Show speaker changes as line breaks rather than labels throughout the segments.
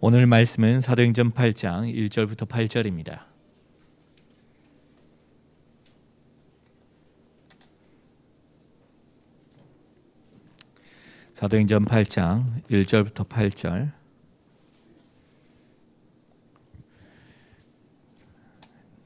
오늘 말씀은 사도행전 8장 1절부터 8절입니다. 사도행전 8장 1절부터 8절.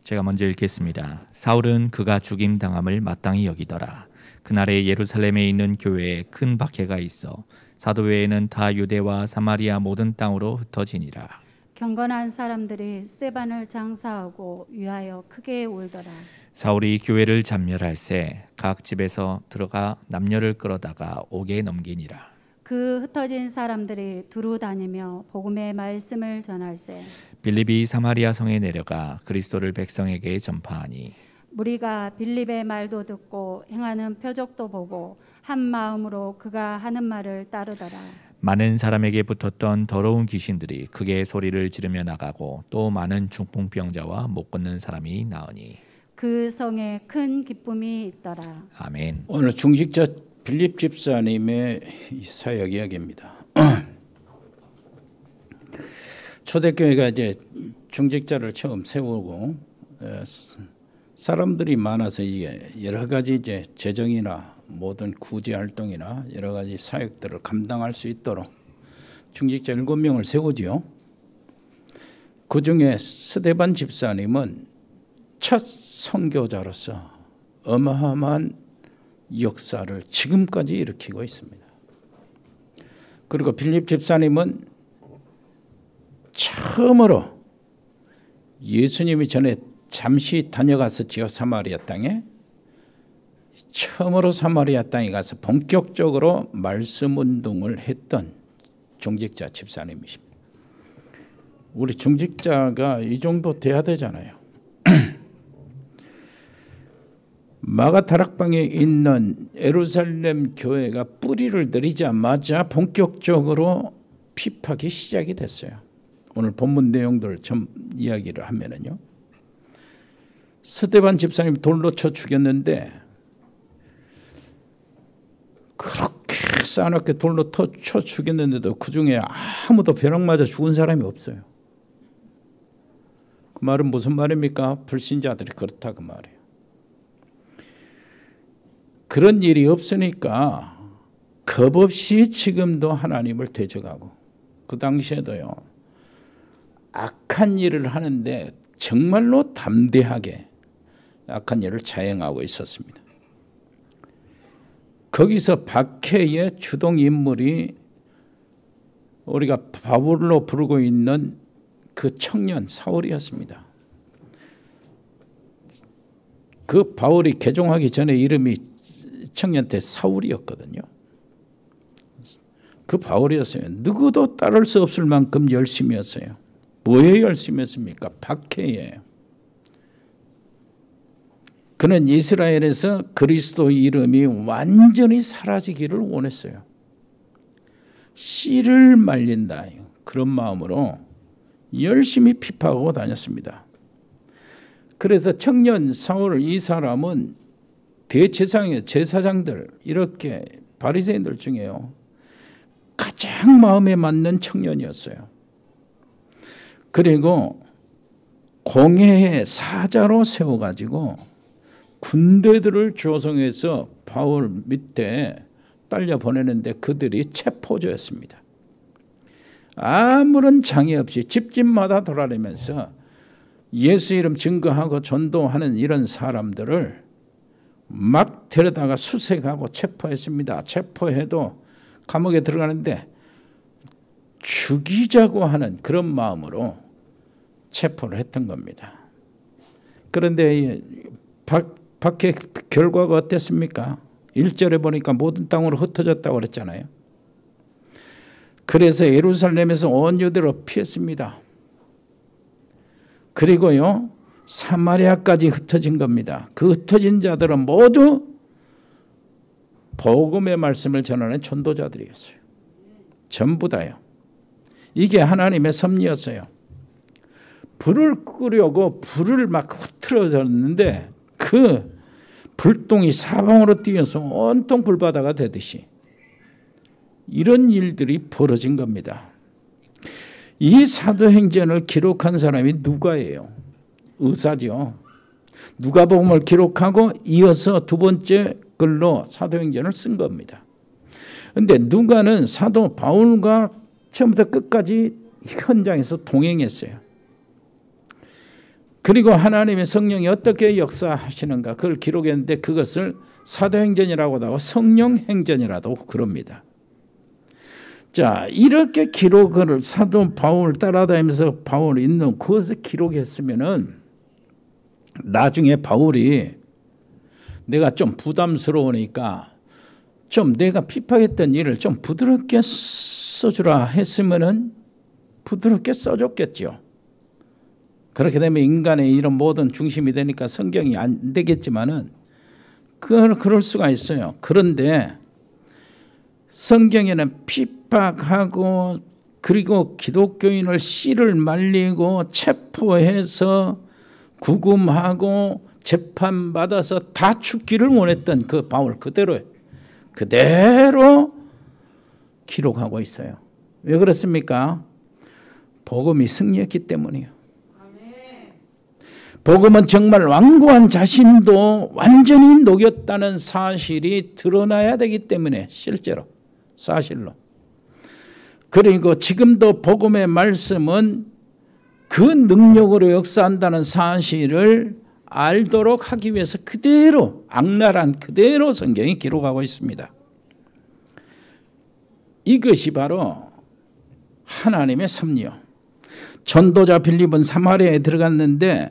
제가 먼저 읽겠습니다. 사울은 그가 죽임당함을 마땅히 여기더라. 그날에 예루살렘에 있는 교회에 큰 박해가 있어 사도 외에는 다 유대와 사마리아 모든 땅으로 흩어지니라.
경건한 사람들이 스데반을 장사하고 위하여 크게 울더라.
사울이 교회를 잡멸할세 각 집에서 들어가 남녀를 끌어다가 옥에 넘기니라.
그 흩어진 사람들이 두루 다니며 복음의 말씀을 전할세.
빌립이 사마리아 성에 내려가 그리스도를 백성에게 전파하니
무리가 빌립의 말도 듣고 행하는 표적도 보고 한 마음으로 그가 하는 말을 따르더라.
많은 사람에게 붙었던 더러운 귀신들이 크게 소리를 지르며 나가고 또 많은 중풍병자와 못 걷는 사람이 나으니
그 성에 큰 기쁨이 있더라.
아멘.
오늘 중직자 빌립 집사님의 사역 이야기입니다. 초대교회가 이제 중직자를 처음 세우고 사람들이 많아서 이게 여러 가지 이제 재정이나 모든 구제 활동이나 여러 가지 사역들을 감당할 수 있도록 중직자 7명을 세우지요. 그 중에 스데반 집사님은 첫 선교자로서 어마어마한 역사를 지금까지 일으키고 있습니다. 그리고 빌립 집사님은 처음으로 예수님이 전에 잠시 다녀갔었지요. 사마리아 땅에. 처음으로 사마리아 땅에 가서 본격적으로 말씀 운동을 했던 중직자 집사님이십니다. 우리 중직자가 이 정도 돼야 되잖아요. 마가 다락방에 있는 예루살렘 교회가 뿌리를 내리자마자 본격적으로 핍박이 시작이 됐어요. 오늘 본문 내용들 좀 이야기를 하면은요. 스데반 집사님 돌로 쳐 죽였는데 그렇게 싸납게 돌로 쳐 죽였는데도 그 중에 아무도 벼락 맞아 죽은 사람이 없어요. 그 말은 무슨 말입니까? 불신자들이 그렇다 그 말이에요. 그런 일이 없으니까 겁없이 지금도 하나님을 대적하고 그 당시에도요. 악한 일을 하는데 정말로 담대하게 악한 일을 자행하고 있었습니다. 거기서 박해의 주동 인물이 우리가 바울로 부르고 있는 그 청년 사울이었습니다. 그 바울이 개종하기 전에 이름이 청년 때 사울이었거든요. 그 바울이었어요. 누구도 따를 수 없을 만큼 열심히였어요. 뭐에 열심히했습니까? 박해예요. 그는 이스라엘에서 그리스도 이름이 완전히 사라지기를 원했어요. 씨를 말린다. 그런 마음으로 열심히 핍박하고 다녔습니다. 그래서 청년 사울 이 사람은 제사장들 이렇게 바리새인들 중에요. 가장 마음에 맞는 청년이었어요. 그리고 공회의 사자로 세워가지고 군대들을 조성해서 바울 밑에 딸려 보내는데 그들이 체포조였습니다. 아무런 장애 없이 집집마다 돌아다니면서 예수 이름 증거하고 전도하는 이런 사람들을 막 데려다가 수색하고 체포했습니다. 체포해도 감옥에 들어가는데 죽이자고 하는 그런 마음으로 체포를 했던 겁니다. 그런데 박해 결과가 어땠습니까? 1절에 보니까 모든 땅으로 흩어졌다고 그랬잖아요. 그래서 예루살렘에서 온 유대로 피했습니다. 그리고요 사마리아까지 흩어진 겁니다. 그 흩어진 자들은 모두 복음의 말씀을 전하는 전도자들이었어요. 전부 다요. 이게 하나님의 섭리였어요. 불을 끄려고 불을 막 흐트러졌는데 그 불똥이 사방으로 뛰어서 온통 불바다가 되듯이 이런 일들이 벌어진 겁니다. 이 사도행전을 기록한 사람이 누가예요? 의사죠. 누가복음을 기록하고 이어서 두 번째 글로 사도행전을 쓴 겁니다. 그런데 누가는 사도 바울과 처음부터 끝까지 현장에서 동행했어요. 그리고 하나님의 성령이 어떻게 역사하시는가 그걸 기록했는데 그것을 사도행전이라고도 하고 성령행전이라도 그럽니다. 자, 이렇게 기록을 사도 바울 따라다니면서 바울 있는 그것을 기록했으면은 나중에 바울이 내가 좀 부담스러우니까 좀 내가 핍박했던 일을 좀 부드럽게 써주라 했으면은 부드럽게 써줬겠죠. 그렇게 되면 인간의 이런 모든 중심이 되니까 성경이 안 되겠지만은 그럴 수가 있어요. 그런데 성경에는 핍박하고 그리고 기독교인을 씨를 말리고 체포해서 구금하고 재판받아서 다 죽기를 원했던 그 바울 그대로 기록하고 있어요. 왜 그렇습니까? 복음이 승리했기 때문이에요. 복음은 정말 완고한 자신도 완전히 녹였다는 사실이 드러나야 되기 때문에 실제로 사실로. 그리고 지금도 복음의 말씀은 그 능력으로 역사한다는 사실을 알도록 하기 위해서 그대로 악랄한 그대로 성경이 기록하고 있습니다. 이것이 바로 하나님의 섭리요. 전도자 빌립은 사마리아에 들어갔는데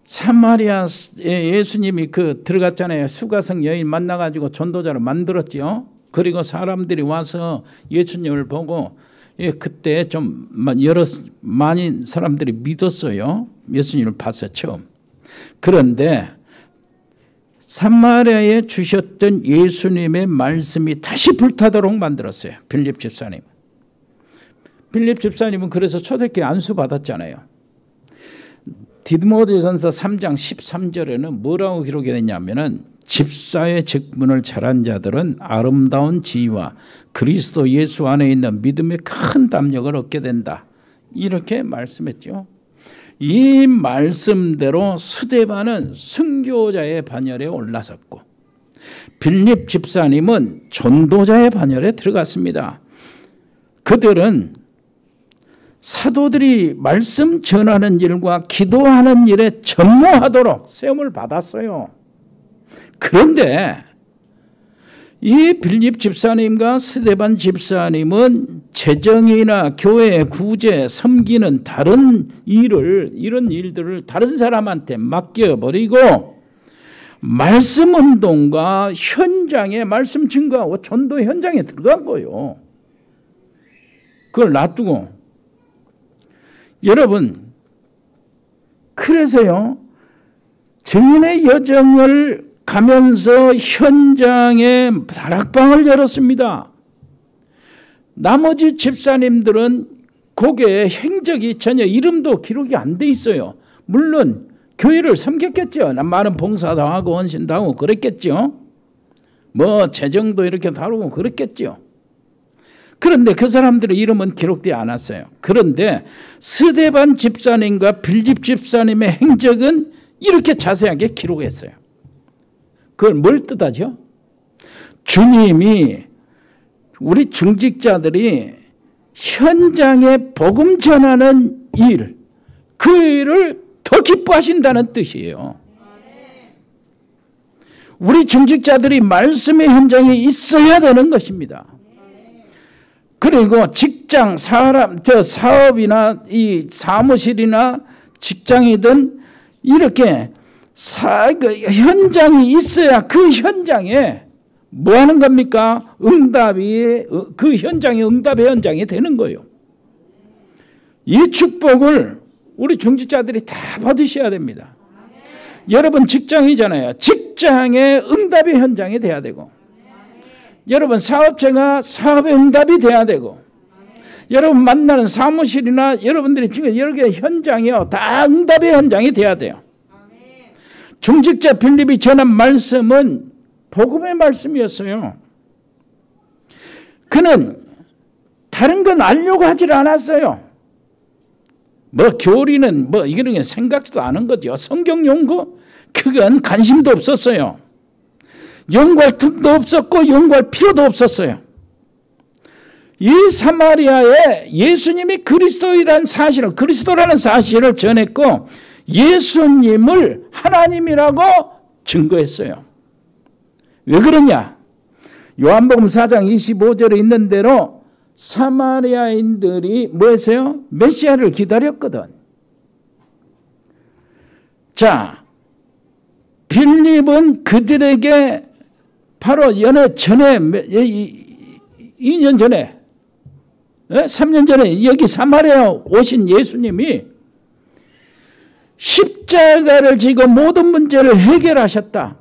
사마리아에 예수님이 들어갔잖아요. 수가성 여인 만나가지고 전도자로 만들었죠. 그리고 사람들이 와서 예수님을 보고 그때 좀 많은 사람들이 믿었어요. 예수님을 봤어요. 처음. 그런데 사마리아에 주셨던 예수님의 말씀이 다시 불타도록 만들었어요. 빌립 집사님. 빌립 집사님은 그래서 초대교회 안수 받았잖아요. 디모데전서 3장 13절에는 뭐라고 기록이 됐냐면은 집사의 직분을 잘한 자들은 아름다운 지위와 그리스도 예수 안에 있는 믿음의 큰 담력을 얻게 된다. 이렇게 말씀했죠. 이 말씀대로 스데반은 순교자의 반열에 올라섰고 빌립 집사님은 전도자의 반열에 들어갔습니다. 그들은 사도들이 말씀 전하는 일과 기도하는 일에 전무하도록 세움을 받았어요. 그런데 이 빌립 집사님과 스데반 집사님은 재정이나 교회 구제, 섬기는 다른 이런 일들을 다른 사람한테 맡겨버리고 말씀 운동과 현장에 말씀 증거하고 전도 현장에 들어간 거예요. 그걸 놔두고 여러분 그래서요 증인의 여정을 가면서 현장에 다락방을 열었습니다. 나머지 집사님들은 거기에 행적이 전혀 이름도 기록이 안 돼 있어요. 물론 교회를 섬겼겠죠. 많은 봉사도 하고 헌신도 하고 그랬겠죠. 뭐 재정도 이렇게 다루고 그랬겠죠. 그런데 그 사람들의 이름은 기록되지 않았어요. 그런데 스데반 집사님과 빌립 집사님의 행적은 이렇게 자세하게 기록했어요. 그걸 뭘 뜻하죠? 주님이 우리 중직자들이 현장에 복음 전하는 일, 그 일을 더 기뻐하신다는 뜻이에요. 우리 중직자들이 말씀의 현장에 있어야 되는 것입니다. 그리고 직장, 사업이나 이 사무실이나 직장이든 이렇게 현장이 있어야 그 현장에 뭐 하는 겁니까? 그 현장이 응답의 현장이 되는 거예요. 이 축복을 우리 중직자들이 다 받으셔야 됩니다. 여러분 직장이잖아요. 직장에 응답의 현장이 돼야 되고 여러분 사업체가 사업의 응답이 돼야 되고 여러분 만나는 사무실이나 여러분들이 지금 여러 개 현장이요 다 응답의 현장이 돼야 돼요. 중직자 빌립이 전한 말씀은 복음의 말씀이었어요. 그는 다른 건 알려고 하질 않았어요. 교리는 이런 게 생각도 안 한 거죠. 성경 연구? 그건 관심도 없었어요. 연구할 틈도 없었고 연구할 필요도 없었어요. 이 사마리아에 예수님이 그리스도라는 사실을 전했고 예수님을 하나님이라고 증거했어요. 왜 그러냐? 요한복음 4장 25절에 있는 대로 사마리아인들이 뭐했어요? 메시아를 기다렸거든. 자, 빌립은 그들에게 바로 연애 전에 2년 전에 3년 전에 여기 사마리아 오신 예수님이 십자가를 지고 모든 문제를 해결하셨다.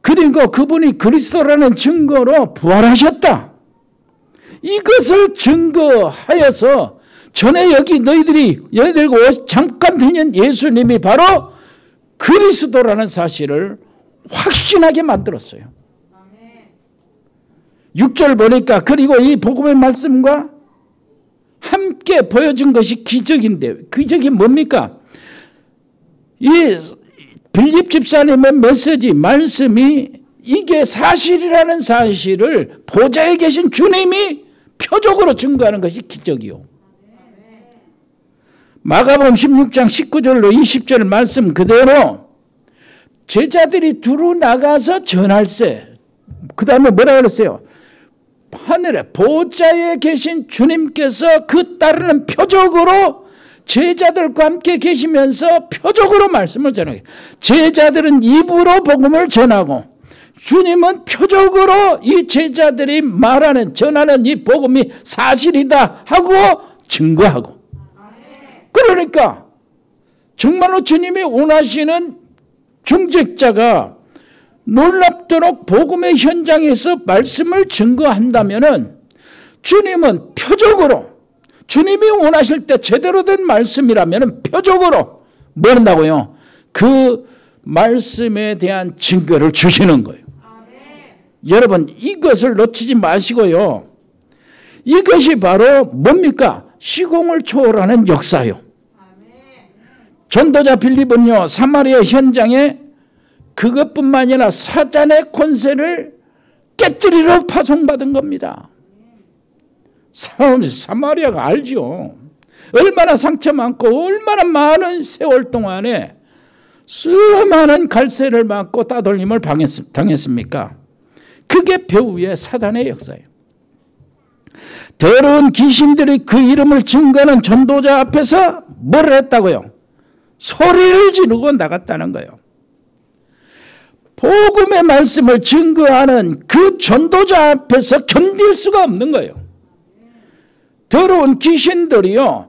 그리고 그분이 그리스도라는 증거로 부활하셨다. 이것을 증거하여서 전에 여기 너희들과 잠깐 들린 예수님이 바로 그리스도라는 사실을 확신하게 만들었어요. 6절 보니까 그리고 이 복음의 말씀과 함께 보여준 것이 기적인데 기적이 뭡니까? 이 빌립 집사님의 메시지 말씀이 이게 사실이라는 사실을 보좌에 계신 주님이 표적으로 증거하는 것이 기적이요. 마가복음 16장 19절로 20절 말씀 그대로 제자들이 두루 나가서 전할세. 그 다음에 뭐라 그랬어요? 하늘에 보좌에 계신 주님께서 그 따르는 표적으로 제자들과 함께 계시면서 표적으로 말씀을 전하게. 제자들은 입으로 복음을 전하고 주님은 표적으로 이 제자들이 전하는 이 복음이 사실이다 하고 증거하고. 그러니까 정말로 주님이 원하시는 중직자가 놀랍도록 복음의 현장에서 말씀을 증거한다면은 주님은 표적으로 주님이 원하실 때 제대로 된 말씀이라면 표적으로 뭐 한다고요? 그 말씀에 대한 증거를 주시는 거예요. 여러분 이것을 놓치지 마시고요. 이것이 바로 뭡니까? 시공을 초월하는 역사요. 전도자 빌립은요 사마리아 현장에 그것뿐만 아니라 사단의 권세를 깨뜨리러 파송받은 겁니다. 사마리아가 알죠. 얼마나 상처 많고 얼마나 많은 세월 동안에 수많은 갈세를 받고 따돌림을 당했습니까? 그게 배후의 사단의 역사예요. 더러운 귀신들이 그 이름을 증거하는 전도자 앞에서 뭘 했다고요? 소리를 지르고 나갔다는 거예요. 복음의 말씀을 증거하는 그 전도자 앞에서 견딜 수가 없는 거예요. 더러운 귀신들이요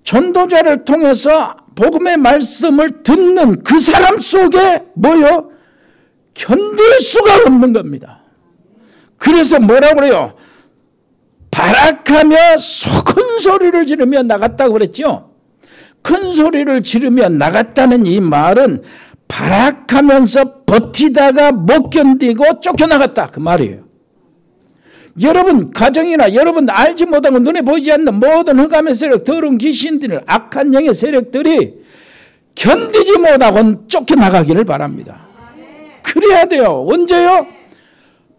전도자를 통해서 복음의 말씀을 듣는 그 사람 속에 뭐요? 견딜 수가 없는 겁니다. 그래서 뭐라고 그래요? 발악하며 큰 소리를 지르며 나갔다고 그랬죠. 큰 소리를 지르며 나갔다는 이 말은 발악하면서 버티다가 못 견디고 쫓겨나갔다 그 말이에요. 여러분 가정이나 여러분 알지 못하고 눈에 보이지 않는 모든 흑암의 세력, 더러운 귀신들, 악한 영의 세력들이 견디지 못하고 쫓겨나가기를 바랍니다. 그래야 돼요. 언제요?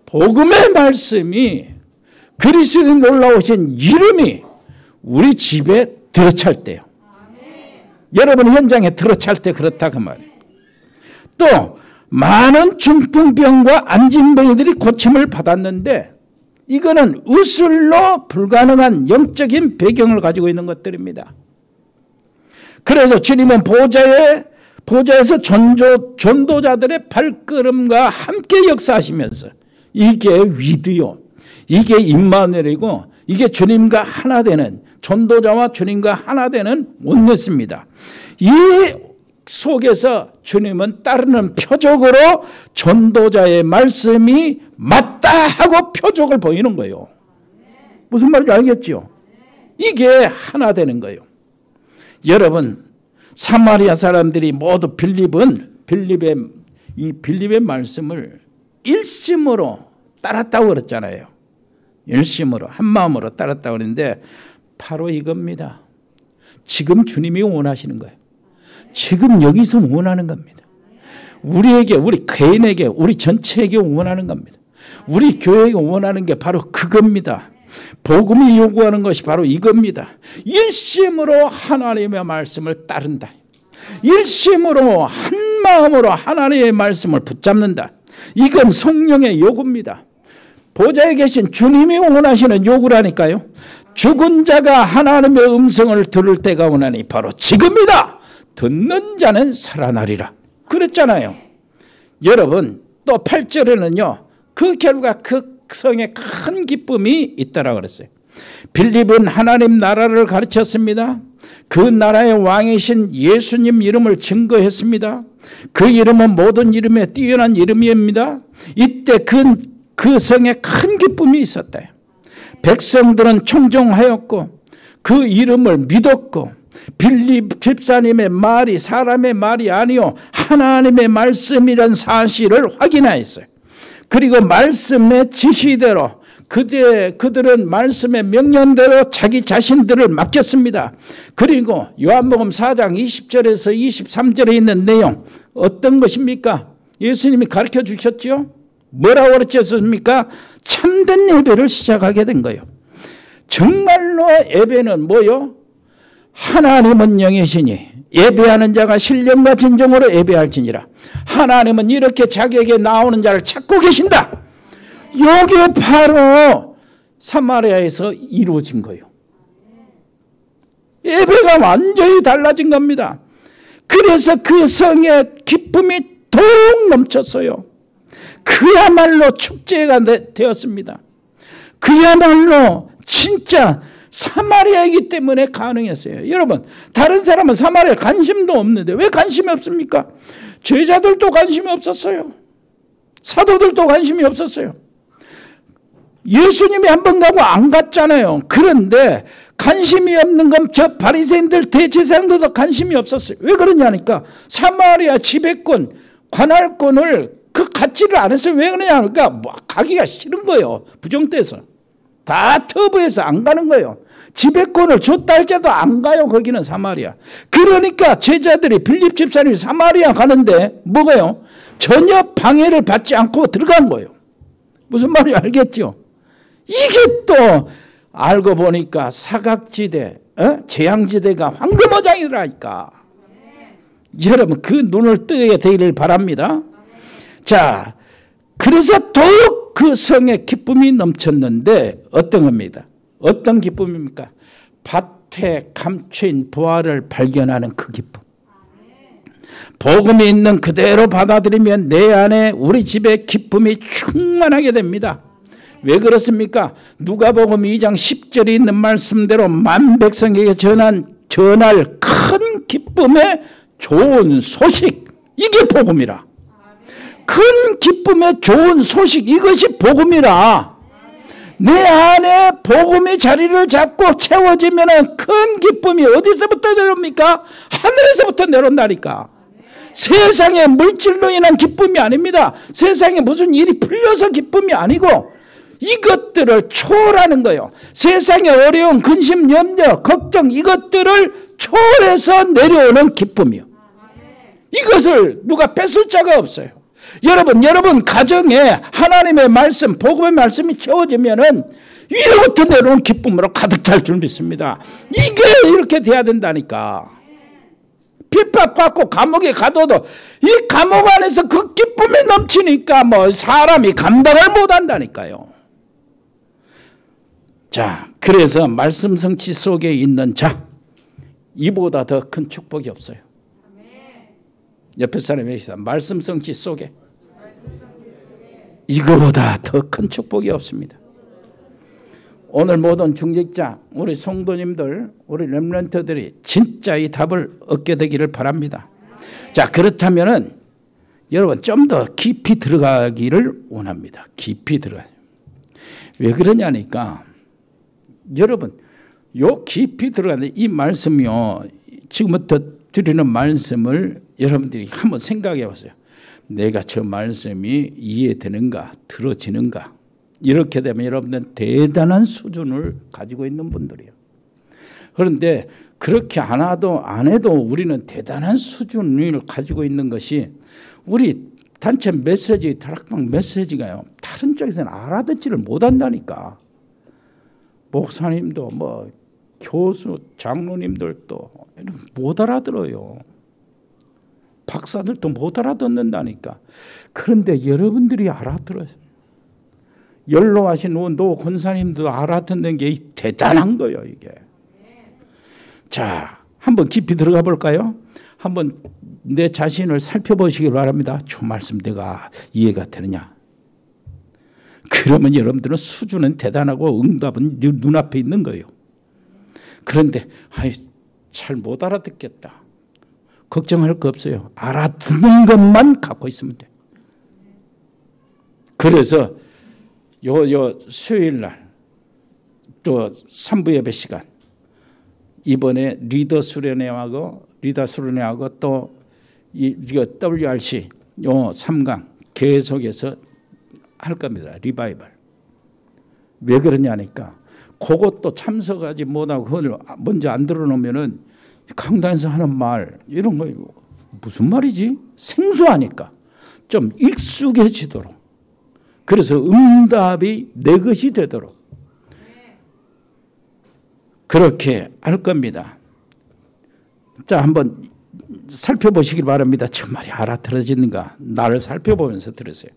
복음의 말씀이 그리스도인 놀라우신 이름이 우리 집에 들어찰 때요. 여러분 현장에 들어찰 때 그렇다 그 말이에요. 또 많은 중풍병과 안진병이들이 고침을 받았는데 이거는 의술로 불가능한 영적인 배경을 가지고 있는 것들입니다. 그래서 주님은 보좌에서 전도자들의 발걸음과 함께 역사하시면서 이게 위드요, 이게 임마누엘이고 이게 주님과 하나 되는 전도자와 주님과 하나 되는 온네스입니다. 이 속에서 주님은 따르는 표적으로 전도자의 말씀이 맞다 하고 표적을 보이는 거예요. 무슨 말인지 알겠죠? 이게 하나 되는 거예요. 여러분 사마리아 사람들이 모두 빌립의 말씀을 일심으로 따랐다고 그랬잖아요. 열심으로 한 마음으로 따랐다고 그러는데 바로 이겁니다. 지금 주님이 원하시는 거예요. 지금 여기서 원하는 겁니다. 우리에게, 우리 개인에게, 우리 전체에게 원하는 겁니다. 우리 교회가 원하는 게 바로 그겁니다. 복음이 요구하는 것이 바로 이겁니다. 일심으로 하나님의 말씀을 따른다. 일심으로 한 마음으로 하나님의 말씀을 붙잡는다. 이건 성령의 요구입니다. 보좌에 계신 주님이 원하시는 요구라니까요. 죽은 자가 하나님의 음성을 들을 때가 오나니 바로 지금이다. 듣는 자는 살아나리라. 그랬잖아요. 여러분, 또 8절에는요. 그 결과 그 성에 큰 기쁨이 있다라고 그랬어요. 빌립은 하나님 나라를 가르쳤습니다. 그 나라의 왕이신 예수님 이름을 증거했습니다. 그 이름은 모든 이름에 뛰어난 이름입니다. 이때 그 성에 큰 기쁨이 있었다. 백성들은 청종하였고 그 이름을 믿었고 빌립 집사님의 말이 사람의 말이 아니요 하나님의 말씀이란 사실을 확인하였어요. 그리고 말씀의 지시대로 그들은 말씀의 명령대로 자기 자신들을 맡겼습니다. 그리고 요한복음 4장 20절에서 23절에 있는 내용 어떤 것입니까? 예수님이 가르쳐 주셨죠? 뭐라고 가르쳤습니까? 참된 예배를 시작하게 된 거예요. 정말로 예배는 뭐요? 하나님은 영이시니 예배하는 자가 신령과 진정으로 예배할지니라. 하나님은 이렇게 자기에게 나오는 자를 찾고 계신다. 이게 바로 사마리아에서 이루어진 거예요. 예배가 완전히 달라진 겁니다. 그래서 그 성에 기쁨이 더욱 넘쳤어요. 그야말로 축제가 되었습니다. 그야말로 진짜 사마리아이기 때문에 가능했어요. 여러분, 다른 사람은 사마리아에 관심도 없는데 왜 관심이 없습니까? 제자들도 관심이 없었어요. 사도들도 관심이 없었어요. 예수님이 한 번 가고 안 갔잖아요. 그런데 관심이 없는 건 저 바리새인들 대제사장들도 관심이 없었어요. 왜 그러냐니까 사마리아 지배권, 관할권을 그 갖지를 안 했어요. 왜 그러냐니까 뭐 가기가 싫은 거예요. 부정돼서. 다 터부해서 안 가는 거예요. 지배권을 줬다 할지라도 안 가요. 거기는 사마리아. 그러니까 제자들이 빌립 집사님이 사마리아 가는데 뭐가요? 전혀 방해를 받지 않고 들어간 거예요. 무슨 말인지 알겠죠? 이게 또 알고 보니까 사각지대, 재앙지대가 황금어장이라니까. 여러분 그 눈을 뜨게 되기를 바랍니다. 자, 그래서 더욱 그 성에 기쁨이 넘쳤는데 어떤 겁니다? 어떤 기쁨입니까? 밭에 감추인 부활을 발견하는 그 기쁨. 복음이 있는 그대로 받아들이면 내 안에 우리 집에 기쁨이 충만하게 됩니다. 왜 그렇습니까? 누가복음 2장 10절에 있는 말씀대로 만 백성에게 전할 큰 기쁨의 좋은 소식, 이게 복음이라. 큰 기쁨의 좋은 소식, 이것이 복음이라. 내 안에 복음이 자리를 잡고 채워지면 큰 기쁨이 어디서부터 내려옵니까? 하늘에서부터 내려온다니까. 세상의 물질로 인한 기쁨이 아닙니다. 세상에 무슨 일이 풀려서 기쁨이 아니고 이것들을 초월하는 거예요. 세상의 어려운 근심, 염려, 걱정 이것들을 초월해서 내려오는 기쁨이요. 이것을 누가 뺏을 자가 없어요. 여러분 가정에 하나님의 말씀, 복음의 말씀이 채워지면은 위로부터 내려온 기쁨으로 가득 찰 줄 믿습니다. 이게 이렇게 돼야 된다니까. 핍박받고 감옥에 가둬도 이 감옥 안에서 그 기쁨이 넘치니까 뭐 사람이 감당을 못한다니까요. 자, 그래서 말씀 성취 속에 있는 자, 이보다 더 큰 축복이 없어요. 옆에 사람이 있어. 말씀 성취 속에 이거보다 더 큰 축복이 없습니다. 오늘 모든 중직자, 우리 성도님들, 우리 렘넌트들이 진짜 이 답을 얻게 되기를 바랍니다. 자, 그렇다면은 여러분 좀 더 깊이 들어가기를 원합니다. 깊이 들어가요. 왜 그러냐니까 여러분 요 깊이 들어가는 이 말씀이요. 지금부터 드리는 말씀을 여러분들이 한번 생각해 보세요. 내가 저 말씀이 이해되는가, 들어지는가. 이렇게 되면 여러분들은 대단한 수준을 가지고 있는 분들이에요. 그런데 그렇게 안 해도 우리는 대단한 수준을 가지고 있는 것이 우리 단체 메시지, 다락방 메시지가요. 다른 쪽에서는 알아듣지를 못한다니까. 목사님도 뭐 교수, 장로님들도 못 알아들어요. 박사들도 못 알아듣는다니까. 그런데 여러분들이 알아들어요. 연로하신 노 권사님도 알아듣는 게 대단한 거예요, 이게. 자, 한번 깊이 들어가 볼까요? 한번 내 자신을 살펴보시길 바랍니다. 저 말씀 내가 이해가 되느냐? 그러면 여러분들은 수준은 대단하고 응답은 눈앞에 있는 거예요. 그런데 잘 못 알아듣겠다. 걱정할 거 없어요. 알아듣는 것만 갖고 있으면 돼. 그래서 요 수요일 날 또 3부 예배 시간 이번에 리더 수련회하고 또 이거 WRC 요 3강 계속해서 할 겁니다. 리바이벌. 왜 그러냐니까 그것도 참석하지 못하고 그걸 먼저 안 들어놓으면은 강단에서 하는 말 이런 거 무슨 말이지? 생소하니까 좀 익숙해지도록 그래서 응답이 내 것이 되도록 그렇게 할 겁니다. 자, 한번 살펴보시길 바랍니다. 정말이 알아들어지는가? 나를 살펴보면서 들으세요.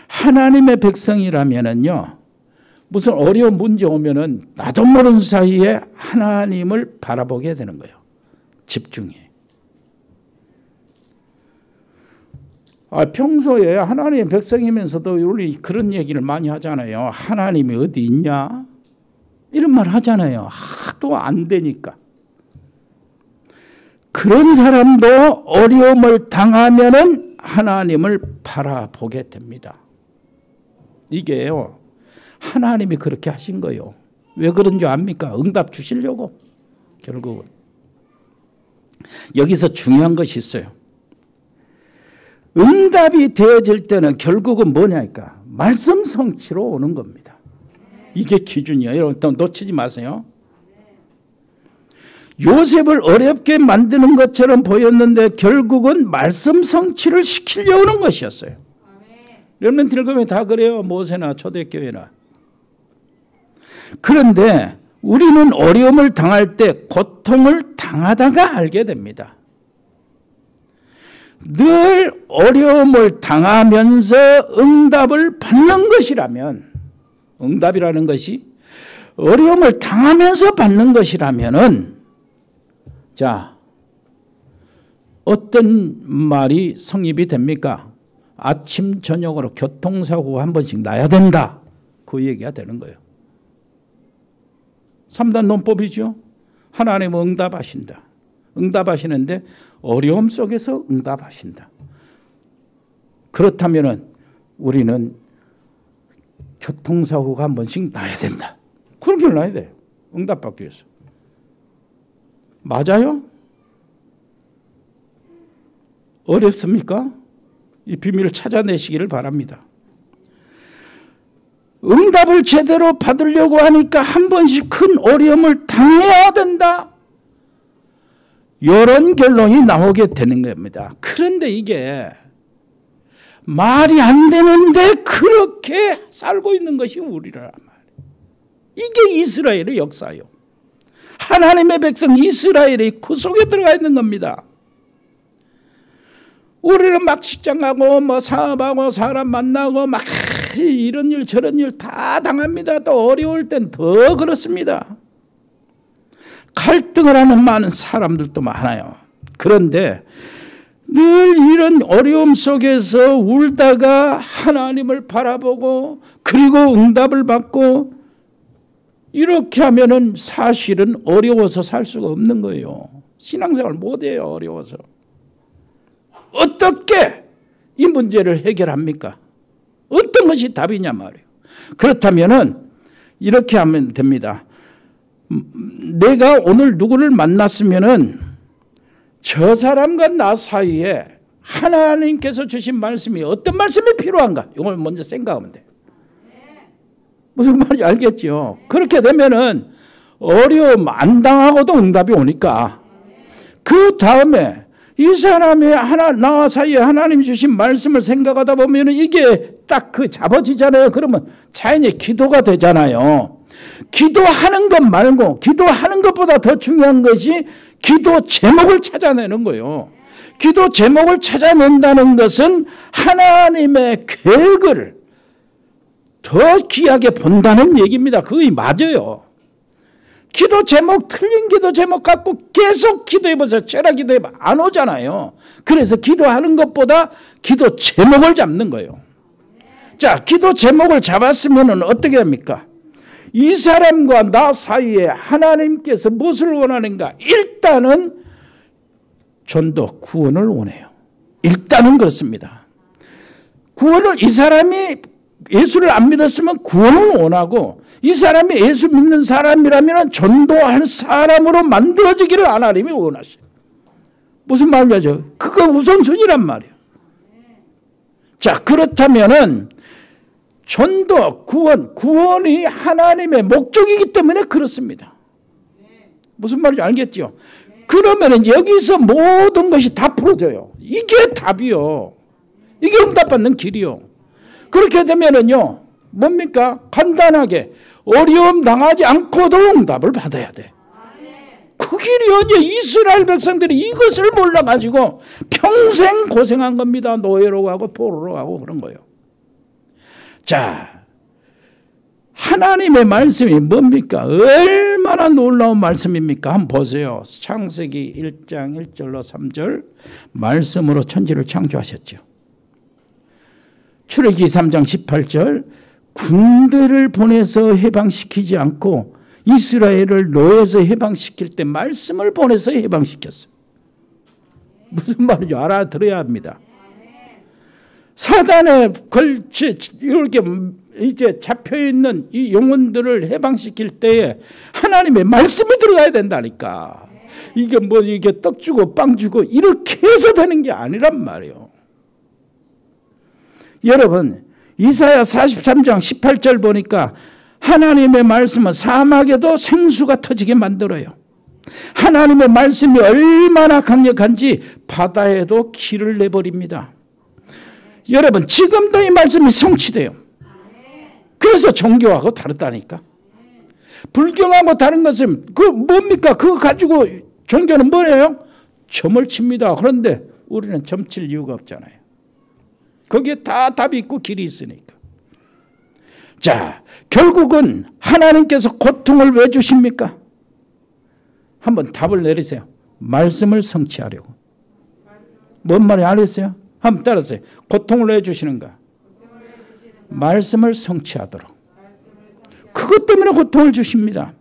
하나님의 백성이라면은요, 무슨 어려운 문제 오면은 나도 모르는 사이에 하나님을 바라보게 되는 거예요. 집중해. 평소에 하나님의 백성이면서도 우리 그런 얘기를 많이 하잖아요. 하나님이 어디 있냐? 이런 말 하잖아요. 하도 안 되니까. 그런 사람도 어려움을 당하면은 하나님을 바라보게 됩니다. 이게요. 하나님이 그렇게 하신 거예요. 왜 그런 줄 압니까? 응답 주시려고. 결국은. 여기서 중요한 것이 있어요. 응답이 되어질 때는 결국은 뭐냐니까? 말씀 성취로 오는 겁니다. 이게 기준이에요. 여러분 또 놓치지 마세요. 요셉을 어렵게 만드는 것처럼 보였는데 결국은 말씀 성취를 시키려고 하는 것이었어요. 여러분 들으면 다 그래요. 모세나 초대교회나. 그런데 우리는 어려움을 당할 때 고통을 당하다가 알게 됩니다. 늘 어려움을 당하면서 응답을 받는 것이라면 응답이라는 것이 어려움을 당하면서 받는 것이라면은 자, 어떤 말이 성립이 됩니까? 아침 저녁으로 교통사고가 한 번씩 나야 된다. 그 얘기가 되는 거예요. 3단 논법이죠. 하나님은 응답하신다. 응답하시는데 어려움 속에서 응답하신다. 그렇다면은 우리는 교통사고가 한 번씩 나야 된다. 그렇게 나야 돼요. 응답받기 위해서. 맞아요? 어렵습니까? 이 비밀을 찾아내시기를 바랍니다. 응답을 제대로 받으려고 하니까 한 번씩 큰 어려움을 당해야 된다. 이런 결론이 나오게 되는 겁니다. 그런데 이게 말이 안 되는데 그렇게 살고 있는 것이 우리라란 말이에요. 이게 이스라엘의 역사예요. 하나님의 백성 이스라엘이 그 속에 들어가 있는 겁니다. 우리는 막 직장 가고 뭐 사업하고 사람 만나고 막 이런 일 저런 일 다 당합니다. 또 어려울 땐 더 그렇습니다. 갈등을 하는 많은 사람들도 많아요. 그런데 늘 이런 어려움 속에서 울다가 하나님을 바라보고 그리고 응답을 받고 이렇게 하면은 사실은 어려워서 살 수가 없는 거예요. 신앙생활 못해요. 어려워서. 어떻게 이 문제를 해결합니까? 어떤 것이 답이냐 말이에요. 그렇다면은 이렇게 하면 됩니다. 내가 오늘 누구를 만났으면은 저 사람과 나 사이에 하나님께서 주신 말씀이 어떤 말씀이 필요한가? 이걸 먼저 생각하면 돼. 무슨 말인지 알겠죠? 그렇게 되면은 어려움 안 당하고도 응답이 오니까 그 다음에 이 사람이 나와 사이에 하나님 주신 말씀을 생각하다 보면은 이게 딱 그 잡아지잖아요. 그러면 자연히 기도가 되잖아요. 기도하는 것 말고 기도하는 것보다 더 중요한 것이 기도 제목을 찾아내는 거예요. 기도 제목을 찾아낸다는 것은 하나님의 계획을 더 귀하게 본다는 얘기입니다. 그게 맞아요. 기도 제목, 틀린 기도 제목 갖고 계속 기도해보세요. 철학 기도해봐. 안 오잖아요. 그래서 기도하는 것보다 기도 제목을 잡는 거예요. 자, 기도 제목을 잡았으면 어떻게 합니까? 이 사람과 나 사이에 하나님께서 무엇을 원하는가? 일단은 전도, 구원을 원해요. 일단은 그렇습니다. 구원을, 이 사람이 예수를 안 믿었으면 구원을 원하고, 이 사람이 예수 믿는 사람이라면 전도할 사람으로 만들어지기를 하나님이 원하셔요. 무슨 말이죠? 그거 우선순위란 말이에요. 자, 그렇다면은 전도, 구원이 하나님의 목적이기 때문에 그렇습니다. 무슨 말인지 알겠죠? 그러면 여기서 모든 것이 다 풀어져요. 이게 답이요. 이게 응답받는 길이요. 그렇게 되면은요, 뭡니까? 간단하게 어려움 당하지 않고도 응답을 받아야 돼. 그 길이요. 이스라엘 백성들이 이것을 몰라가지고 평생 고생한 겁니다. 노예로 가고 포로로 가고 그런 거예요. 자, 하나님의 말씀이 뭡니까? 얼마나 놀라운 말씀입니까? 한번 보세요. 창세기 1장 1절로 3절 말씀으로 천지를 창조하셨죠. 출애굽기 3장 18절 군대를 보내서 해방시키지 않고 이스라엘을 노예에서 해방시킬 때 말씀을 보내서 해방시켰어요. 무슨 말인지 알아들어야 합니다. 사단에 걸치 이렇게 이제 잡혀있는 이 영혼들을 해방시킬 때에 하나님의 말씀이 들어가야 된다니까. 이게 뭐 이게 떡 주고 빵 주고 이렇게 해서 되는 게 아니란 말이에요. 여러분, 이사야 43장 18절 보니까 하나님의 말씀은 사막에도 생수가 터지게 만들어요. 하나님의 말씀이 얼마나 강력한지 바다에도 길을 내버립니다. 여러분, 지금도 이 말씀이 성취돼요. 그래서 종교하고 다르다니까. 불경하고 다른 것은 그 뭡니까? 그거 가지고 종교는 뭐예요? 점을 칩니다. 그런데 우리는 점 칠 이유가 없잖아요. 거기에 다 답이 있고 길이 있으니까. 자, 결국은 하나님께서 고통을 왜 주십니까? 한번 답을 내리세요. 말씀을 성취하려고. 뭔 말이 알겠어요? 한번 따라하세요. 고통을 왜 주시는가? 말씀을 성취하도록. 그것 때문에 고통을 주십니다.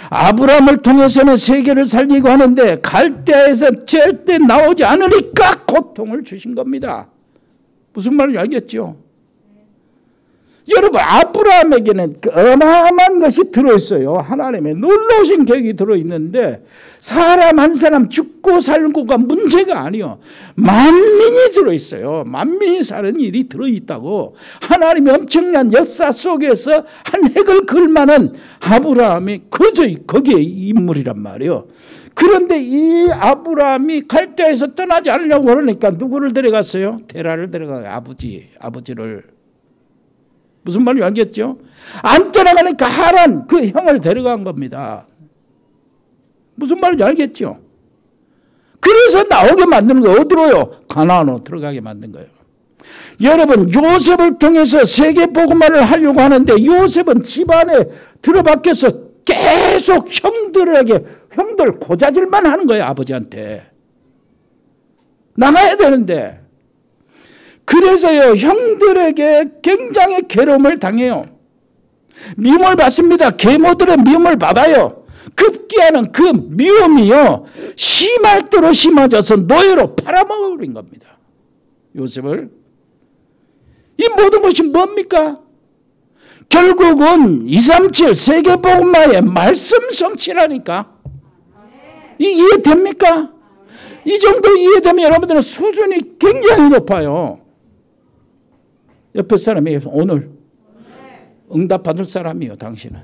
아브라함을 통해서는 세계를 살리고 하는데 갈대아에서 절대 나오지 않으니까 고통을 주신 겁니다. 무슨 말인지 알겠죠? 여러분, 아브라함에게는 어마어마한 것이 들어있어요. 하나님의 놀라우신 계획이 들어있는데 사람 한 사람 죽고 살고가 문제가 아니요. 만민이 들어있어요. 만민이 사는 일이 들어있다고. 하나님의 엄청난 역사 속에서 한 획을 그을 만한 아브라함이 그저 거기에 인물이란 말이에요. 그런데 이 아브라함이 갈대아에서 떠나지 않으려고 그러니까 누구를 데려갔어요? 데라를 데려가요. 아버지를. 무슨 말인지 알겠죠? 안 떠나가니까 하란 그 형을 데려간 겁니다. 무슨 말인지 알겠죠? 그래서 나오게 만드는 거예요. 어디로요? 가나안으로 들어가게 만든 거예요. 여러분, 요셉을 통해서 세계복음화를 하려고 하는데 요셉은 집안에 들어박혀서 계속 형들 고자질만 하는 거예요. 아버지한테. 나가야 되는데. 그래서요, 형들에게 굉장히 괴로움을 당해요. 미움을 받습니다. 계모들의 미움을 받아요. 급기야는 그 미움이요, 심할 대로 심해져서 노예로 팔아먹어버린 겁니다. 요셉을. 이 모든 것이 뭡니까? 결국은 237 세계복음화의 말씀 성취라니까. 이해됩니까? 이 정도 이해되면 여러분들은 수준이 굉장히 높아요. 옆에 사람이 오늘 응답받을 사람이요, 당신은.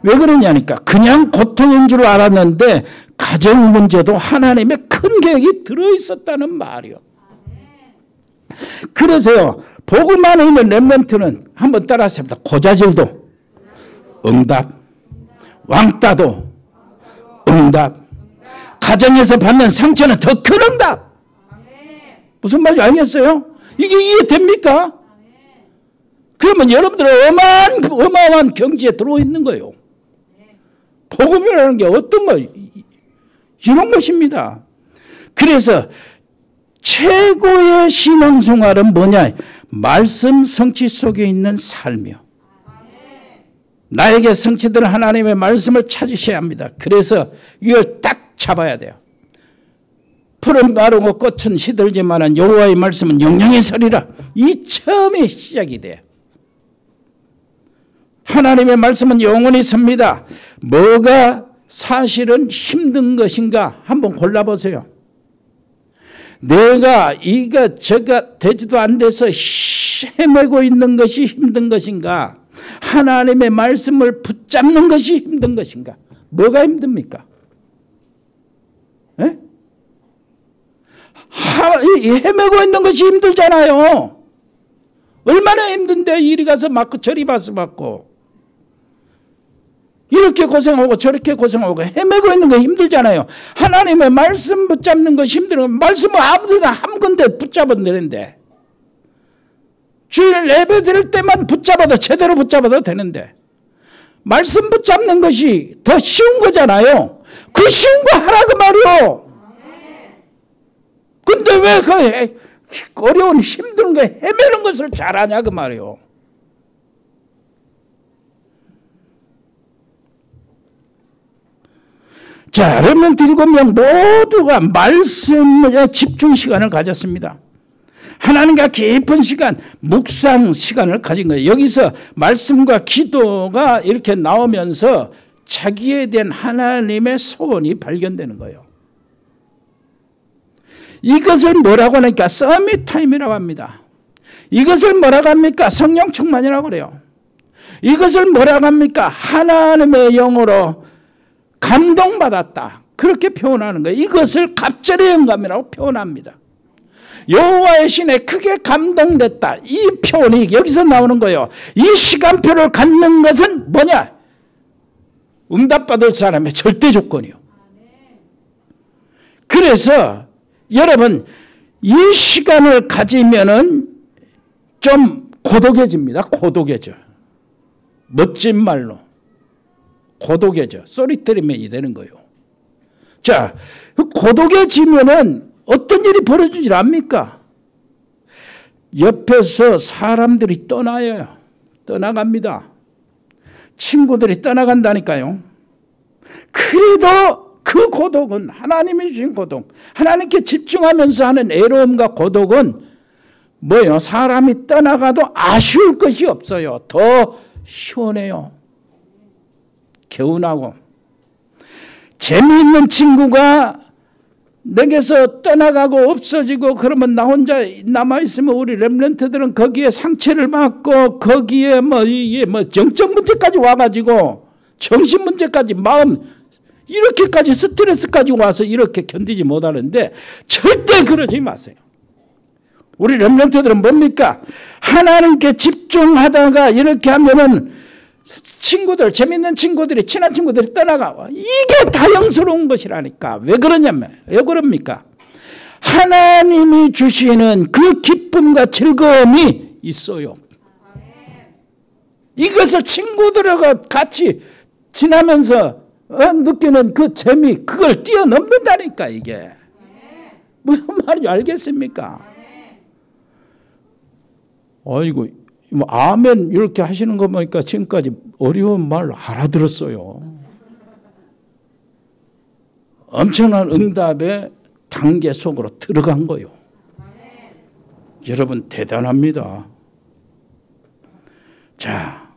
왜 그러냐니까 그냥 고통인 줄 알았는데 가정 문제도 하나님의 큰 계획이 들어있었다는 말이요. 그래서요, 복음 안에 있는 렘넌트는 한번 따라서 해봅니다. 고자질도 응답, 왕따도 응답, 가정에서 받는 상처는 더 큰 응답. 무슨 말인지 알겠어요? 이게 이해됩니까? 그러면 여러분들은 어마어마한 경지에 들어있는 거예요. 복음이라는 게 어떤 거, 이런 것입니다. 그래서 최고의 신앙생활은 뭐냐? 말씀 성취 속에 있는 삶이요. 나에게 성취될 하나님의 말씀을 찾으셔야 합니다. 그래서 이걸 딱 잡아야 돼요. 푸른 마르고 꽃은 시들지만 여호와의 말씀은 영영이 서리라. 이 처음에 시작이 돼요. 하나님의 말씀은 영원히 섭니다. 뭐가 사실은 힘든 것인가 한번 골라보세요. 내가 이가 저가 되지도 안 돼서 헤매고 있는 것이 힘든 것인가, 하나님의 말씀을 붙잡는 것이 힘든 것인가? 뭐가 힘듭니까? 에? 헤매고 있는 것이 힘들잖아요. 얼마나 힘든데 이리 가서 맞고 저리 가서 맞고 이렇게 고생하고 저렇게 고생하고 헤매고 있는 거 힘들잖아요. 하나님의 말씀 붙잡는 것이 힘들어요. 말씀을 아무데나 한 군데 붙잡아도 되는데, 주일 예배 드릴 때만 붙잡아도 제대로 붙잡아도 되는데 말씀 붙잡는 것이 더 쉬운 거잖아요. 그 쉬운 거 하라고 말이요. 근데 왜 그 어려운 힘든 거 헤매는 것을 잘하냐 그 말이요. 자, 렘넌트 7명 모두가 말씀에 집중 시간을 가졌습니다. 하나님과 깊은 시간, 묵상 시간을 가진 거예요. 여기서 말씀과 기도가 이렇게 나오면서 자기에 대한 하나님의 소원이 발견되는 거예요. 이것을 뭐라고 하니까 서밋 타임이라고 합니다. 이것을 뭐라고 합니까? 성령 충만이라고 그래요. 이것을 뭐라고 합니까? 하나님의 영으로 감동받았다. 그렇게 표현하는 거예요. 이것을 갑절의 영감이라고 표현합니다. 여호와의 신에 크게 감동됐다. 이 표현이 여기서 나오는 거예요. 이 시간표를 갖는 것은 뭐냐? 응답받을 사람의 절대 조건이요. 그래서 여러분, 이 시간을 가지면은 좀 고독해집니다. 고독해져. 멋진 말로 고독해져. 소리테리맨이 되는 거예요. 자, 고독해지면은 어떤 일이 벌어지질 않습니까? 옆에서 사람들이 떠나요. 떠나갑니다. 친구들이 떠나간다니까요. 그래도 그 고독은, 하나님이 주신 고독, 하나님께 집중하면서 하는 애로움과 고독은 뭐예요? 사람이 떠나가도 아쉬울 것이 없어요. 더 시원해요. 개운하고. 재미있는 친구가 내게서 떠나가고 없어지고 그러면 나 혼자 남아있으면 우리 렘넌트들은 거기에 상처를 받고 거기에 정적 문제까지 와가지고 정신 문제까지 마음 이렇게까지 스트레스까지 와서 이렇게 견디지 못하는데 절대 그러지 마세요. 우리 렘넌트들은 뭡니까? 하나님께 집중하다가 이렇게 하면은 친구들, 재밌는 친구들이, 친한 친구들이 떠나가. 이게 다영스러운 것이라니까. 왜 그러냐면, 왜 그럽니까? 하나님이 주시는 그 기쁨과 즐거움이 있어요. 이것을 친구들과 같이 지나면서 느끼는 그 재미, 그걸 뛰어넘는다니까, 이게. 무슨 말인지 알겠습니까? 아이고, 아멘 이렇게 하시는 거 보니까 지금까지 어려운 말 알아들었어요. 엄청난 응답의 단계 속으로 들어간 거예요. 여러분 대단합니다. 자,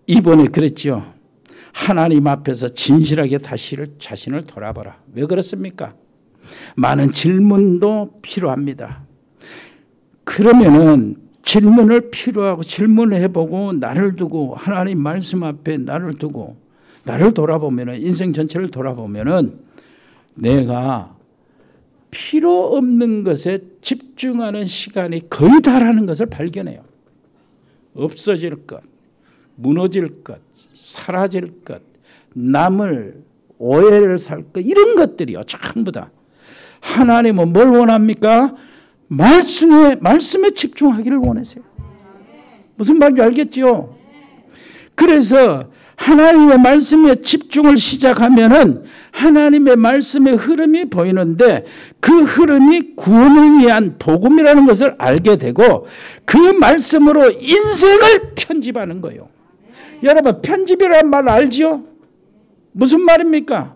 이번에 그랬죠. 하나님 앞에서 진실하게 자신을 돌아보라. 왜 그렇습니까? 많은 질문도 필요합니다. 그러면은 질문을 필요하고 질문을 해보고 나를 두고 하나님 말씀 앞에 나를 두고 나를 돌아보면은 인생 전체를 보면은 내가 필요 없는 것에 집중하는 시간이 거의 다라는 것을 발견해요. 없어질 것, 무너질 것, 사라질 것, 남을 오해를 살 것, 이런 것들이요. 전부 다. 하나님은 뭘 원합니까? 말씀에 집중하기를 원하세요. 무슨 말인지 알겠죠? 그래서 하나님의 말씀에 집중을 시작하면은 하나님의 말씀의 흐름이 보이는데 그 흐름이 구원을 위한 복음이라는 것을 알게 되고 그 말씀으로 인생을 편집하는 거예요. 여러분, 편집이라는 말 알지요? 무슨 말입니까?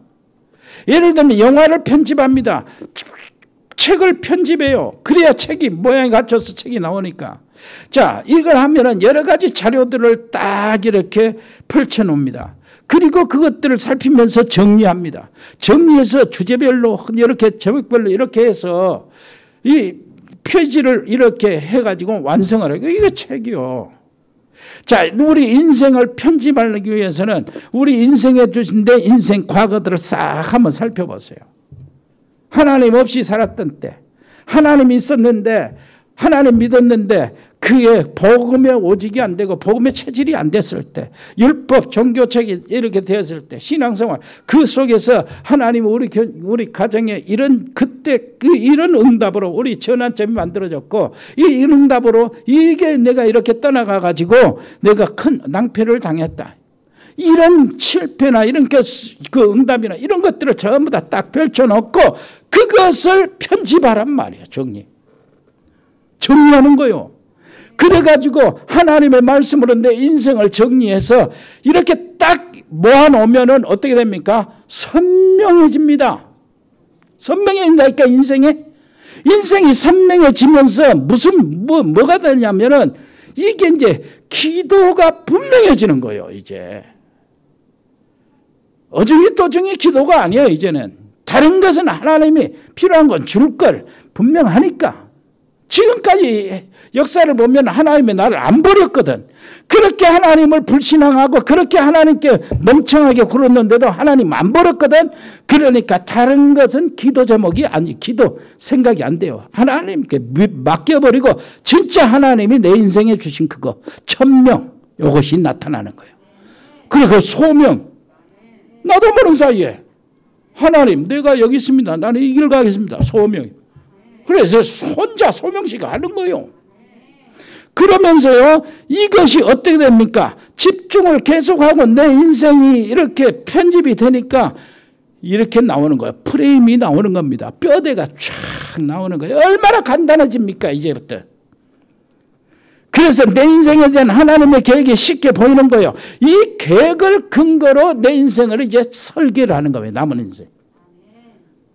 예를 들면 영화를 편집합니다. 책을 편집해요. 그래야 책이 모양이 갖춰서 책이 나오니까. 자, 이걸 하면은 여러 가지 자료들을 딱 이렇게 펼쳐 놓습니다. 그리고 그것들을 살피면서 정리합니다. 정리해서 주제별로 이렇게 제목별로 이렇게 해서 이 표지를 이렇게 해가지고 완성을 해요. 이게 책이요. 자, 우리 인생을 편집하기 위해서는 우리 인생에 주신 내 인생 과거들을 싹 한번 살펴보세요. 하나님 없이 살았던 때, 하나님이 있었는데, 하나님 믿었는데 그게 복음의 오직이 안 되고 복음의 체질이 안 됐을 때, 율법, 종교책이 이렇게 되었을 때, 신앙생활 그 속에서 하나님 우리 가정에 이런 그때 이런 응답으로 우리 전환점이 만들어졌고 이 응답으로 이게 내가 이렇게 떠나가 가지고 내가 큰 낭패를 당했다. 이런 실패나 이런 그 응답이나 이런 것들을 전부 다 딱 펼쳐놓고 그것을 편집하란 말이에요. 정리하는 거요. 그래가지고 하나님의 말씀으로 내 인생을 정리해서 이렇게 딱 모아놓으면은 어떻게 됩니까? 선명해집니다. 선명해진다니까 인생이 선명해지면서 뭐가 되냐면은 이게 이제 기도가 분명해지는 거예요. 이제 어중이 또중이 기도가 아니에요. 이제는 다른 것은 하나님이 필요한 건 줄 걸 분명하니까. 지금까지 역사를 보면 하나님이 나를 안 버렸거든. 그렇게 하나님을 불신앙하고 그렇게 하나님께 멍청하게 굴었는데도 하나님 안 버렸거든. 그러니까 다른 것은 기도 제목이 기도 생각이 안 돼요. 하나님께 맡겨버리고 진짜 하나님이 내 인생에 주신 그거 천명 이것이 나타나는 거예요. 그리고 소명 나도 모르는 사이에 하나님 내가 여기 있습니다. 나는 이 길 가겠습니다. 소명. 그래서 혼자 소명식 하는 거예요. 그러면서요, 이것이 어떻게 됩니까? 집중을 계속하고 내 인생이 이렇게 편집이 되니까 이렇게 나오는 거예요. 프레임이 나오는 겁니다. 뼈대가 쫙 나오는 거예요. 얼마나 간단해집니까, 이제부터. 그래서 내 인생에 대한 하나님의 계획이 쉽게 보이는 거예요. 이 계획을 근거로 내 인생을 이제 설계를 하는 거예요. 남은 인생.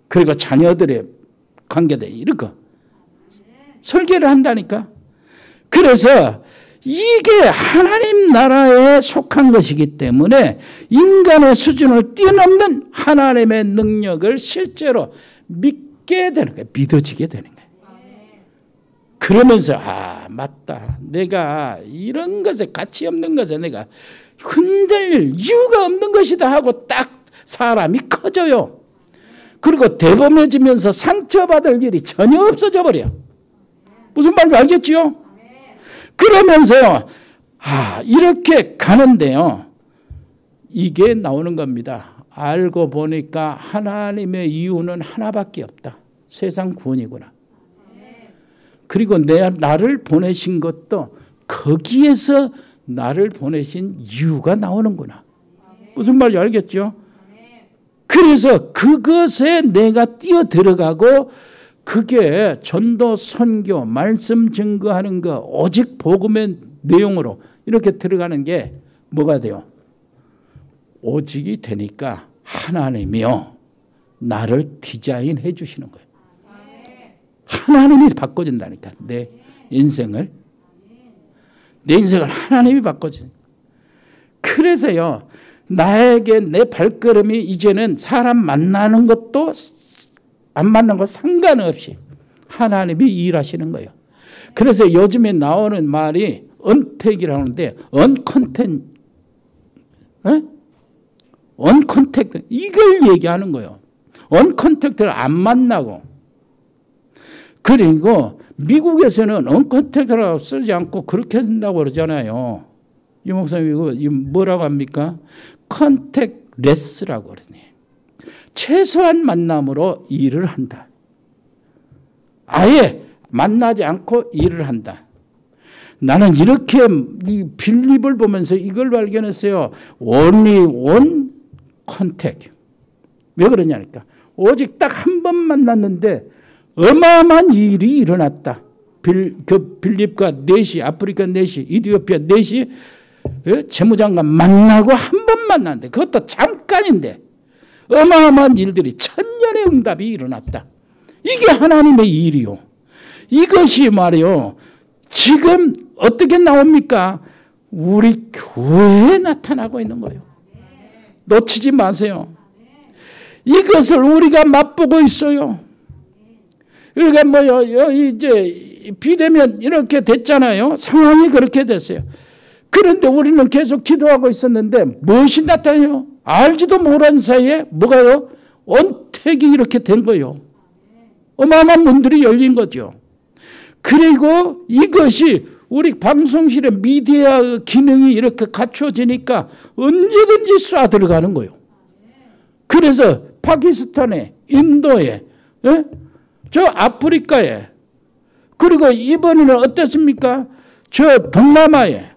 그리고 자녀들의 관계돼 이렇게 설계를 한다니까. 그래서 이게 하나님 나라에 속한 것이기 때문에 인간의 수준을 뛰어넘는 하나님의 능력을 실제로 믿게 되는 거예요. 믿어지게 되는 거예요. 그러면서 맞다. 내가 이런 것에 가치 없는 것에 내가 흔들릴 이유가 없는 것이다 하고 딱 사람이 커져요. 그리고 대범해지면서 상처받을 일이 전혀 없어져 버려. 무슨 말인지 알겠지요? 그러면서요. 이렇게 가는데요. 이게 나오는 겁니다. 알고 보니까 하나님의 이유는 하나밖에 없다. 세상 구원이구나. 그리고 나를 보내신 것도 거기에서 나를 보내신 이유가 나오는구나. 무슨 말인지 알겠죠? 그래서 그것에 내가 뛰어 들어가고 그게 전도, 선교, 말씀 증거하는 거 오직 복음의 내용으로 이렇게 들어가는 게 뭐가 돼요? 오직이 되니까 하나님이요. 나를 디자인해 주시는 거예요. 하나님이 바꿔준다니까. 내 인생을 하나님이 바꿔준. 그래서요. 나에게 내 발걸음이 이제는 사람 만나는 것도 안 만나는 것 상관없이 하나님이 일하시는 거예요. 그래서 요즘에 나오는 말이 언택이라고 하는데 언컨택트 이걸 얘기하는 거예요. 언컨택트를 안 만나고. 그리고 미국에서는 언컨택트라고 쓰지 않고 그렇게 쓴다고 그러잖아요. 이 목사님 이거 뭐라고 합니까? 컨택레스라고 그러네. 최소한 만남으로 일을 한다. 아예 만나지 않고 일을 한다. 나는 이렇게 빌립을 보면서 이걸 발견했어요. Only one contact. 왜 그러냐니까. 오직 딱 한 번 만났는데 어마어마한 일이 일어났다. 빌립과 넷이, 아프리카 넷이, 이디오피아 넷이 재무장관 만나고 한 번 만났는데 그것도 잠깐인데 어마어마한 일들이 천년의 응답이 일어났다. 이게 하나님의 일이요. 이것이 말이요. 지금 어떻게 나옵니까? 우리 교회에 나타나고 있는 거예요. 놓치지 마세요. 이것을 우리가 맛보고 있어요. 그러니까 뭐요, 이제 비대면 이렇게 됐잖아요. 상황이 그렇게 됐어요. 그런데 우리는 계속 기도하고 있었는데 무엇이 나타나요? 알지도 모르는 사이에 뭐가요? 언택이 이렇게 된 거예요. 어마어마한 문들이 열린 거죠. 그리고 이것이 우리 방송실의 미디어 기능이 이렇게 갖춰지니까 언제든지 쏴 들어가는 거예요. 그래서 파키스탄에, 인도에, 저 아프리카에, 그리고 이번에는 어떻습니까? 저 동남아에,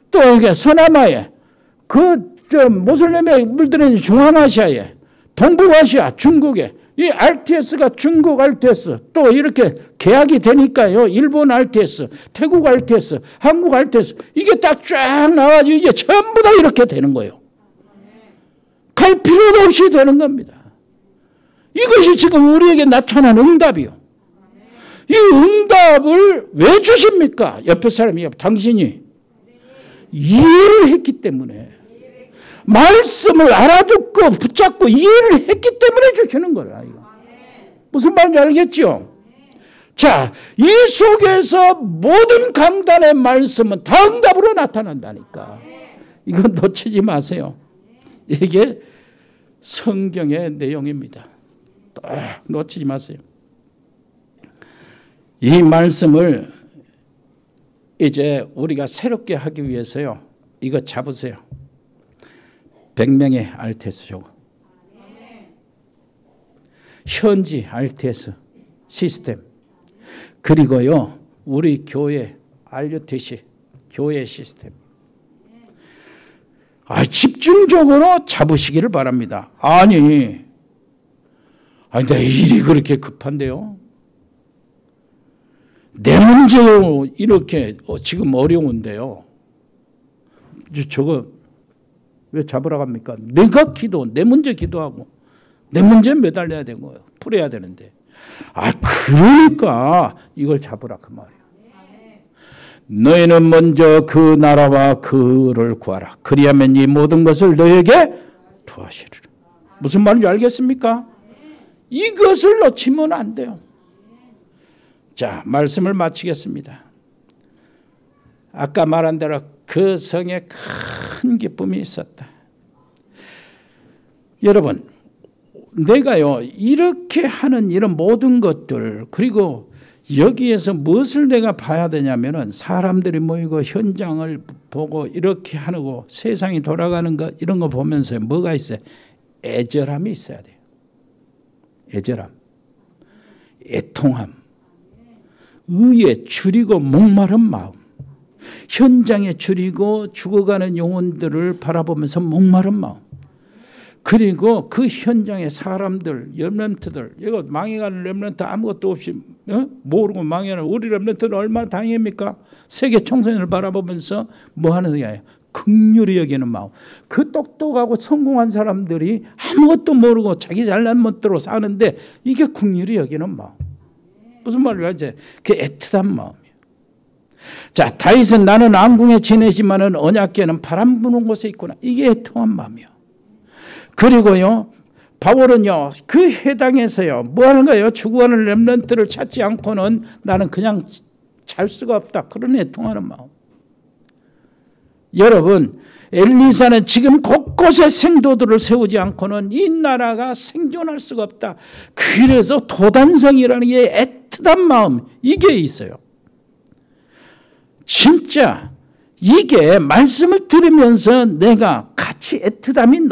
또 이게 서남아에, 저 모슬렘에 물들은 중앙아시아에, 동북아시아, 중국에, 이 RTS가 중국 RTS, 또 이렇게 계약이 되니까요. 일본 RTS, 태국 RTS, 한국 RTS, 이게 딱 쫙 나와가지고 이제 전부 다 이렇게 되는 거예요. 갈 필요도 없이 되는 겁니다. 이것이 지금 우리에게 나타난 응답이요. 이 응답을 왜 주십니까? 옆에 사람이 당신이 이해를 했기 때문에, 말씀을 알아듣고 붙잡고 이해를 했기 때문에 주시는 거라. 무슨 말인지 알겠죠? 자, 이 속에서 모든 강단의 말씀은 다 응답으로 나타난다니까. 이건 놓치지 마세요. 이게 성경의 내용입니다. 놓치지 마세요. 이 말씀을 이제 우리가 새롭게 하기 위해서요. 이거 잡으세요. 100명의 RTS 저거. 현지 RTS 시스템. 그리고요. 우리 교회 RUTC 교회 시스템. 집중적으로 잡으시기를 바랍니다. 아니 내 일이 그렇게 급한데요. 내 문제요. 이렇게 지금 어려운데요. 저거 왜 잡으라고 합니까? 내가 내 문제 기도하고 내 문제에 매달려야 되는 거예요. 풀어야 되는데. 그러니까 이걸 잡으라 그 말이에요. 너희는 먼저 그 나라와 그를 구하라. 그리하면 이 모든 것을 너에게 더하시리라. 무슨 말인지 알겠습니까? 이것을 놓치면 안 돼요. 자, 말씀을 마치겠습니다. 아까 말한 대로 그 성에 큰 기쁨이 있었다. 여러분, 내가요 이렇게 하는 이런 모든 것들, 그리고 여기에서 무엇을 내가 봐야 되냐면은 사람들이 모이고 현장을 보고 이렇게 하고 세상이 돌아가는 것 이런 거 보면서 뭐가 있어요? 애절함이 있어야 돼요. 애절함, 애통함, 의에 줄이고 목마른 마음, 현장에 줄이고 죽어가는 영혼들을 바라보면서 목마른 마음, 그리고 그 현장의 사람들, 렘넌트들, 이거 망해가는 렘넌트 아무것도 없이 모르고 망해가는 우리 렘넌트는 얼마나 다행입니까? 세계 총선을 바라보면서 뭐 하는 거예요? 긍휼히 여기는 마음. 그 똑똑하고 성공한 사람들이 아무것도 모르고 자기 잘난 멋대로 사는데 이게 긍휼히 여기는 마음. 무슨 말을 하지? 그 애틋한 마음이에요. 자, 다윗은 나는 앙궁에 지내지만은 언약궤는 바람 부는 곳에 있구나. 이게 애통한 마음이에요. 그리고요, 바울은요, 그 해당에서요, 뭐 하는 거예요? 죽어가는 렘넌트를 찾지 않고는 나는 그냥 잘 수가 없다. 그런 애통하는 마음. 여러분, 엘리사는 지금 곳곳에 생도들을 세우지 않고는 이 나라가 생존할 수가 없다. 그래서 도단성이라는 게 애틋한 마음, 이게 있어요. 진짜 이게 말씀을 들으면서 내가 같이 애틋함이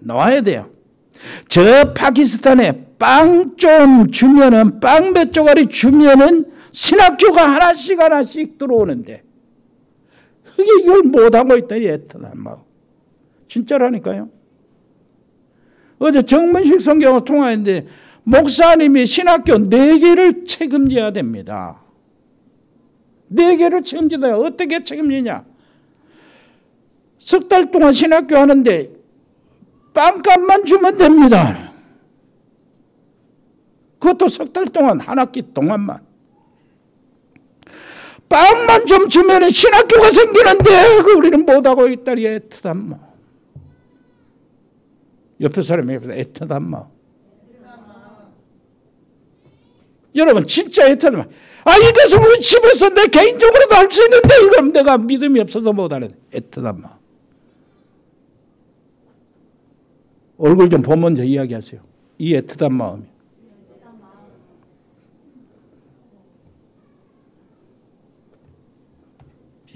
나와야 돼요. 저 파키스탄에 빵 좀 주면은, 빵 몇 조각이 주면은 신학교가 하나씩 들어오는데, 이걸 못하고 있다니 애틋한 마음. 진짜라니까요. 어제 정문식 성경을 통화했는데 목사님이 신학교 4개를 책임져야 됩니다. 4개를 책임지다. 어떻게 책임지냐? 석 달 동안 신학교 하는데 빵값만 주면 됩니다. 그것도 석 달 동안, 한 학기 동안만. 빵만 좀 주면 신학교가 생기는데 우리는 못하고 있다니 애틋한 마음. 옆에 사람이 애틋한 마음. 여러분 진짜 애틋한 마음. 이것은 우리 집에서 내 개인적으로도 할 수 있는데 이건 내가 믿음이 없어서 못하는 애틋한 마음. 얼굴 좀 보면서 이야기하세요. 이 애틋한 마음이.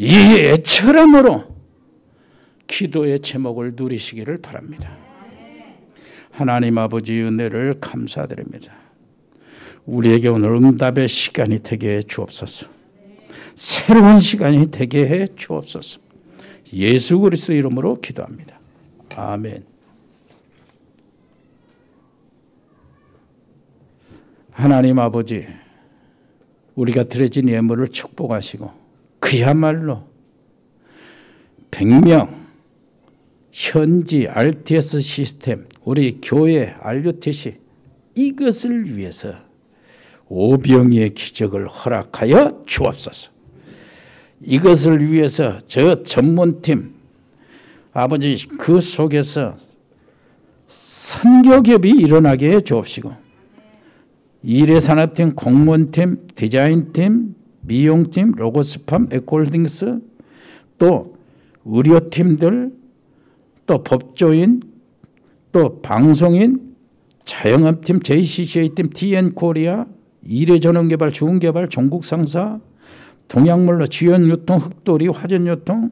이 애처럼으로 기도의 제목을 누리시기를 바랍니다. 하나님 아버지 은혜를 감사드립니다. 우리에게 오늘 응답의 시간이 되게 해 주옵소서. 새로운 시간이 되게 해 주옵소서. 예수 그리스도 이름으로 기도합니다. 아멘. 하나님 아버지, 우리가 드려진 예물을 축복하시고 그야말로 100명 현지 RTS 시스템, 우리 교회 RUTC 이것을 위해서 오병이의 기적을 허락하여 주옵소서. 이것을 위해서 저 전문팀 아버지 그 속에서 선교기업이 일어나게 해 주옵시고 일회산업팀, 공무원팀, 디자인팀, 미용팀, 로고스팜, 에코홀딩스, 또 의료팀들, 또 법조인, 또 방송인, 자영업팀, JCCA팀, TN코리아, 일회전원개발, 주은개발, 종국상사, 동약물로 지연유통, 흑돌이, 화전유통,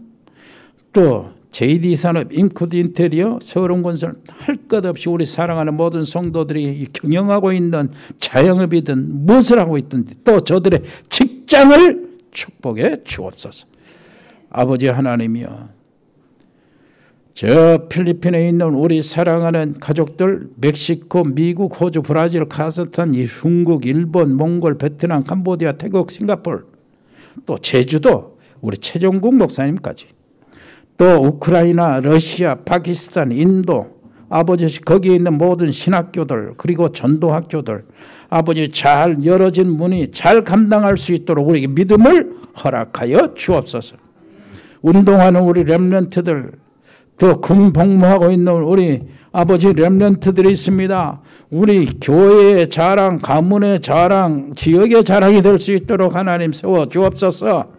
또 JD산업, 인코드 인테리어, 서울원건설, 할 것 없이 우리 사랑하는 모든 성도들이 경영하고 있는 자영업이든 무엇을 하고 있든지 또 저들의 직장을 축복해 주옵소서. 아버지 하나님이여, 저 필리핀에 있는 우리 사랑하는 가족들, 멕시코, 미국, 호주, 브라질, 카자흐스탄, 중국, 일본, 몽골, 베트남, 캄보디아, 태국, 싱가포르, 또 제주도 우리 최종국 목사님까지, 또 우크라이나, 러시아, 파키스탄, 인도, 아버지 거기에 있는 모든 신학교들 그리고 전도학교들, 아버지 잘 열어진 문이 잘 감당할 수 있도록 우리에게 믿음을 허락하여 주옵소서. 운동하는 우리 렘넌트들, 또 군복무하고 있는 우리 아버지 렘넌트들이 있습니다. 우리 교회의 자랑, 가문의 자랑, 지역의 자랑이 될 수 있도록 하나님 세워 주옵소서.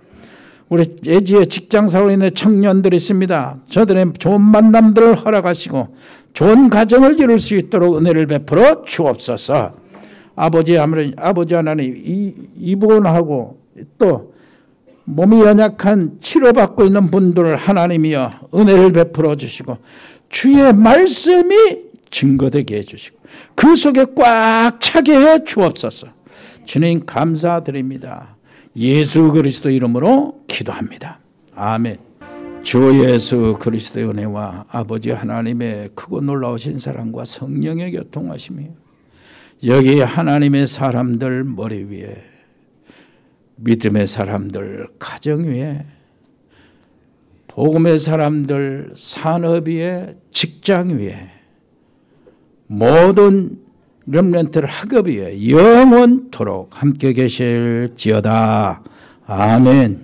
우리 예지에 직장 살고 있는 청년들이 있습니다. 저들의 좋은 만남들을 허락하시고 좋은 가정을 이룰 수 있도록 은혜를 베풀어 주옵소서. 아버지 하나님, 입원하고 또 몸이 연약한 치료받고 있는 분들을 하나님이여 은혜를 베풀어 주시고 주의 말씀이 증거되게 해주시고 그 속에 꽉 차게 해 주옵소서. 주님 감사드립니다. 예수 그리스도 이름으로 기도합니다. 아멘. 주 예수 그리스도의 은혜와 아버지 하나님의 크고 놀라우신 사랑과 성령의 교통하심이 여기 하나님의 사람들 머리 위에, 믿음의 사람들 가정 위에, 복음의 사람들 산업 위에, 직장 위에, 모든 렘넌트 학업 위에 영원토록 함께 계실지어다. 아멘.